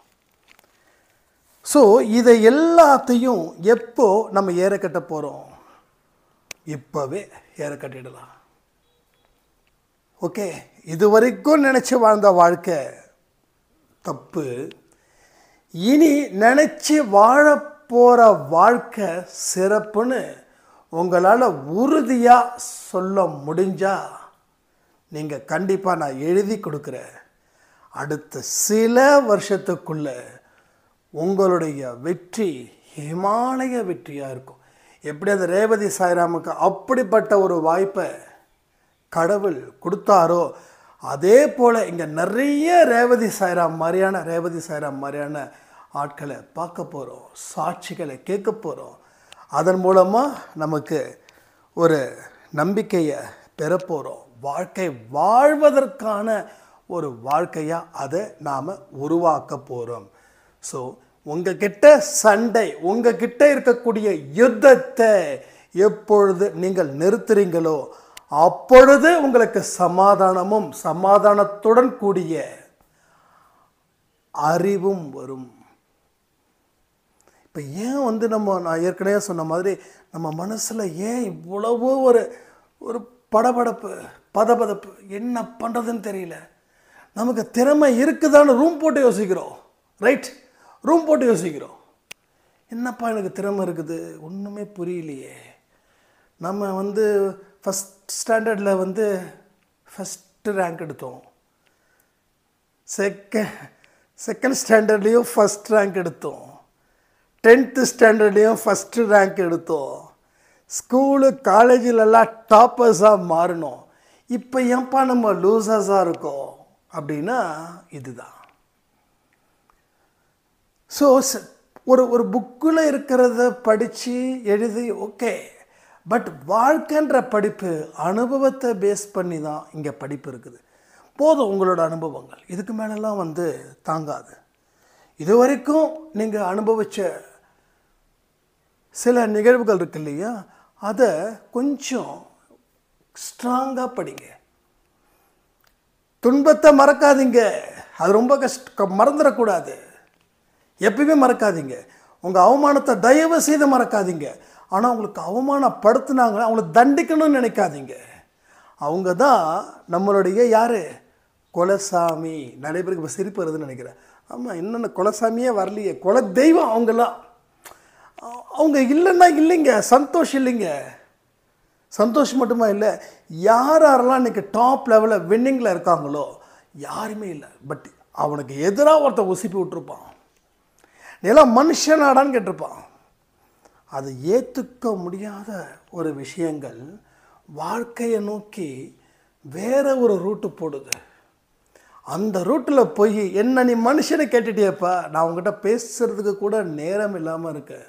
ஸோ இதை எல்லாத்தையும் எப்போ நம்ம ஏற கட்ட போகிறோம்? இப்போவே ஏற கட்டிடலாம். ஓகே, இது வரைக்கும் நினச்சி வாழ்ந்த வாழ்க்கை தப்பு. இனி நினச்சி வாழப்போகிற வாழ்க்கை சிறப்புன்னு உங்களால் உறுதியாக சொல்ல முடிஞ்சால் நீங்கள் கண்டிப்பாக நான் எழுதி கொடுக்குறேன், அடுத்த சில வருஷத்துக்குள்ளே உங்களுடைய வெற்றி இமாலய வெற்றியாக இருக்கும். எப்படி அந்த ரேவதி சாய்ராமுக்கு அப்படிப்பட்ட ஒரு வாய்ப்பை கடவுள் கொடுத்தாரோ அதே போல் இங்கே நிறைய ரேவதி சாய்ராம் மாதிரியான ஆட்களை பார்க்க போகிறோம், சாட்சிகளை கேட்க போகிறோம். அதன் மூலமாக நமக்கு ஒரு நம்பிக்கையை பெறப்போகிறோம். வாழ்க்கை வாழ்வதற்கான ஒரு வாழ்க்கையாக அதை நாம் உருவாக்க போகிறோம். ஸோ உங்ககிட்ட சண்டை, உங்ககிட்ட இருக்கக்கூடிய யுத்தத்தை எப்பொழுது நீங்கள் நிறுத்துறீங்களோ அப்பொழுது உங்களுக்கு சமாதானமும் சமாதானத்துடன் கூடிய அறிவும் வரும். இப்போ ஏன் வந்து நான் ஏற்கனவே சொன்ன மாதிரி நம்ம மனசில் ஏன் இவ்வளவோ ஒரு படபடப்பு, பதபதப்பு, என்ன பண்ணுறதுன்னு தெரியல. நமக்கு திறமை இருக்குதான்னு ரூம் போட்டு யோசிக்கிறோம். ரைட், ரூம் போட்டு யோசிக்கிறோம், என்னப்பா எனக்கு திறமை இருக்குது, ஒன்றுமே புரியலையே. நம்ம வந்து ஃபஸ்ட் ஸ்டாண்டர்டில் வந்து ஃபஸ்ட்டு ரேங்க் எடுத்தோம், செகண்ட் ஸ்டாண்டர்ட்லேயும் ஃபஸ்ட் ரேங்க் எடுத்தோம், 10th ஸ்டாண்டர்ட்லேயும் ஃபஸ்ட்டு ரேங்க் எடுத்தோம், ஸ்கூலு காலேஜிலெல்லாம் டாப்பர்ஸாக மாறினோம். இப்போ ஏன்ப்பா நம்ம லூசர்ஸாக இருக்கோம் அப்படின்னா இதுதான். ஸோ ஒரு புக்கில் இருக்கிறத படித்து எழுதி ஓகே, பட் வாழ்க்கைன்ற படிப்பு அனுபவத்தை பேஸ் பண்ணி தான் இங்கே படிப்பு இருக்குது. போதும் உங்களோட அனுபவங்கள், இதுக்கு மேலெல்லாம் வந்து தாங்காது. இது வரைக்கும் நீங்கள் அனுபவித்த சில நிகழ்வுகள் இருக்கு இல்லையா, அதை கொஞ்சம் ஸ்ட்ராங்காக படிங்க. துன்பத்தை மறக்காதீங்க, அது ரொம்ப மறந்துடக்கூடாது. எப்பயுமே மறக்காதீங்க. உங்கள் அவமானத்தை தயவு செய்து மறக்காதீங்க. ஆனால் உங்களுக்கு அவமானப்படுத்தினாங்கன்னா அவங்கள தண்டிக்கணும்னு நினைக்காதீங்க. அவங்க தான் நம்மளுடைய யார், குலசாமி. நிறைய பேருக்கு இப்போ சிரிப்பு வருதுன்னு நினைக்கிறேன். ஆமாம், இன்னொன்று குலசாமியே வரலையே, குல தெய்வம் அவங்கெல்லாம். அவங்க இல்லைன்னா இல்லைங்க, சந்தோஷம் இல்லைங்க. சந்தோஷம் மட்டுமா இல்லை, யாரெல்லாம் இன்றைக்கி டாப் லெவலில் வின்னிங்கில் இருக்காங்களோ யாருமே இல்லை. பட் அவனுக்கு எதிராக ஒருத்தன் உசுப்பி விட்டுருப்பான், நீலாம் மனுஷனாடான்னு கேட்டிருப்பான். அது ஏற்றுக்க முடியாத ஒரு விஷயங்கள் வாழ்க்கையை நோக்கி வேற ஒரு ரூட்டு போடுது. அந்த ரூட்டில் போய் என்ன நீ மனுஷனை கேட்டுட்டியப்பா, நான் உங்ககிட்ட பேசுகிறதுக்கு கூட நேரம் இல்லாமல் இருக்கேன்.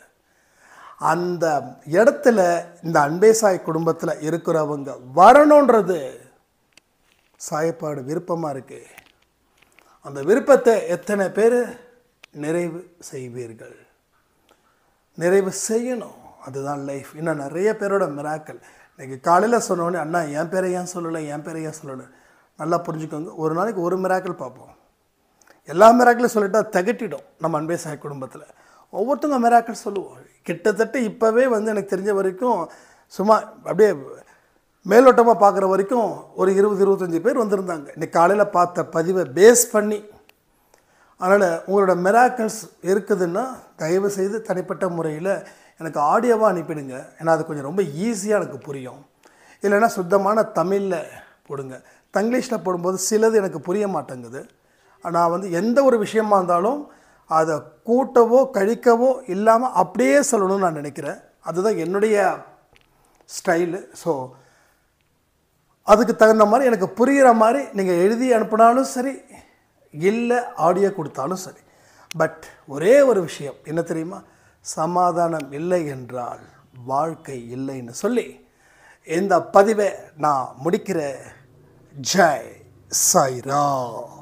அந்த இடத்துல இந்த அன்பே சாய் குடும்பத்தில் இருக்கிறவங்க வரணுன்றது சாயப்பாடு விருப்பமாக இருக்குது. அந்த விருப்பத்தை எத்தனை பேர் நிறைவு செய்வீர்கள்? நிறைவு செய்யணும். அதுதான் லைஃப். இன்னும் நிறைய பேரோட மிராக்கள். இன்றைக்கி காலையில் சொன்னோடனே அண்ணா என் பேரை ஏன் சொல்லலை, என் பேரை ஏன் சொல்லலை, நல்லா புரிஞ்சுக்கோங்க. ஒரு நாளைக்கு ஒரு மிராக்கள் பார்ப்போம். எல்லா மிராக்கிளும் சொல்லிட்டா திகட்டிடும். நம்ம அன்பே சாய் குடும்பத்தில் ஒவ்வொருத்தவங்க மிராக்கள் சொல்லுவோம். கிட்டத்தட்ட இப்போவே எனக்கு தெரிஞ்ச வரைக்கும் சும்மா அப்படியே மேலோட்டமாக பார்க்குற வரைக்கும் ஒரு 20-25 பேர் வந்திருந்தாங்க இன்றைக்கி காலையில் பார்த்த பதிவை பேஸ் பண்ணி. அதனால் உங்களோட மிராக்கிள்ஸ் இருக்குதுன்னா தயவு செய்து தனிப்பட்ட முறையில் எனக்கு ஆடியோவாக அனுப்பிடுங்க. ஏன்னா அது கொஞ்சம் ரொம்ப ஈஸியாக எனக்கு புரியும். இல்லைன்னா சுத்தமான தமிழில் போடுங்க. தங்கிலீஷில் போடும்போது சிலது எனக்கு புரிய மாட்டேங்குது. நான் எந்த ஒரு விஷயமா இருந்தாலும் அதை கூட்டவோ கழிக்கவோ இல்லாமல் அப்படியே சொல்லணும்னு நான் நினைக்கிறேன். அதுதான் என்னுடைய ஸ்டைலு. ஸோ அதுக்கு தகுந்த மாதிரி எனக்கு புரிகிற மாதிரி நீங்கள் எழுதி அனுப்பினாலும் சரி, இல்லை ஆடியோ கொடுத்தாலும் சரி. பட் ஒரே ஒரு விஷயம் என்ன தெரியுமா, சமாதானம் இல்லை என்றால் வாழ்க்கை இல்லைன்னு சொல்லி இந்த பதிவை நான் முடிக்கிறேன். ஜெய் சாய்ராம்.